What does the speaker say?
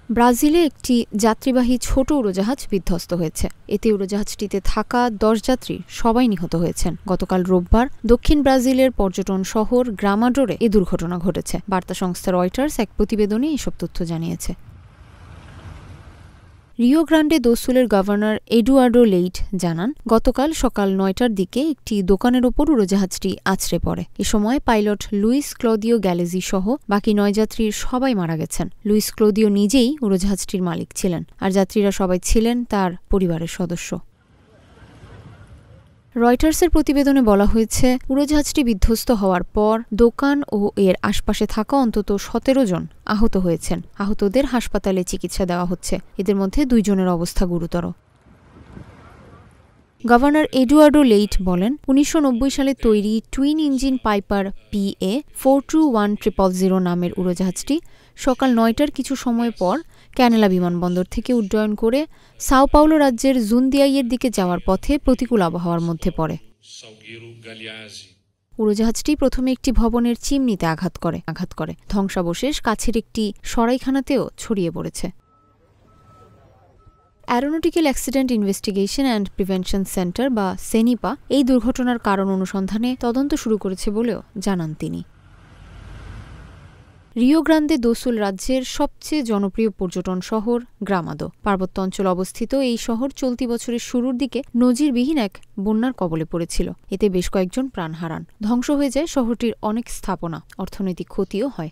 ব্রাজিলে একটি যাত্রীবাহী ছোট উড়োজাহাজ বিধ্বস্ত হয়েছে। এতে উড়োজাহাজটিতে থাকা 10 যাত্রী সবাই নিহত হয়েছেন। গতকাল রোববার দক্ষিণ ব্রাজিলের পর্যটন শহর গ্রামাডোরে এ দুর্ঘটনা ঘটেছে। বার্তা সংস্থা রয়টার্স এক প্রতিবেদনে এসব তথ্য জানিয়েছে। রিও গ্রান্ডে দো সুলের গভর্নর এডুয়ার্ডো লেইট জানান, গতকাল সকাল 9টার দিকে একটি দোকানের ওপর উড়োজাহাজটি আছড়ে পড়ে। এ সময় পাইলট লুইস ক্লদিও গ্যালেজি সহ বাকি 9 যাত্রীর সবাই মারা গেছেন। লুইস ক্লদিও নিজেই উড়োজাহাজটির মালিক ছিলেন, আর যাত্রীরা সবাই ছিলেন তার পরিবারের সদস্য। রয়টার্সের প্রতিবেদনে বলা হয়েছে, উড়োজাহাজটি বিধ্বস্ত হওয়ার পর দোকান ও এর আশপাশে থাকা অন্তত 17 জন আহত হয়েছেন। আহতদের হাসপাতালে চিকিৎসা দেওয়া হচ্ছে। এদের মধ্যে 2 জনের অবস্থা গুরুতর। গভর্নর এডুয়ার্ডো লেইট বলেন, 1990 সালে তৈরি টুইন ইঞ্জিন পাইপার PA 421000 নামের উড়োজাহাজটি সকাল 9টার কিছু সময় পর ক্যানেলা বিমানবন্দর থেকে উড্ডয়ন করে সাও পাওলো রাজ্যের জুন্দিয়াইয়ের দিকে যাওয়ার পথে প্রতিকূল আবহাওয়ার মধ্যে পড়ে। উড়োজাহাজটি প্রথমে একটি ভবনের চিমনিতে আঘাত করে। ধ্বংসাবশেষ কাছের একটি সরাইখানাতেও ছড়িয়ে পড়েছে। Aeronautical accident investigation and prevention centre বা সেনিপা এই দুর্ঘটনার কারণ অনুসন্ধানে তদন্ত শুরু করেছে বলেও জানান তিনি। রিও গ্রান্দে দো সুল রাজ্যের সবচেয়ে জনপ্রিয় পর্যটন শহর গ্রামাদো। পার্বত্য অঞ্চলে অবস্থিত এই শহর চলতি বছরের শুরুর দিকে নজিরবিহীন এক বন্যার কবলে পড়েছিল। এতে বেশ কয়েকজন প্রাণ হারান। ধ্বংস হয়ে যায় শহরটির অনেক স্থাপনা, অর্থনৈতিক ক্ষতিও হয়।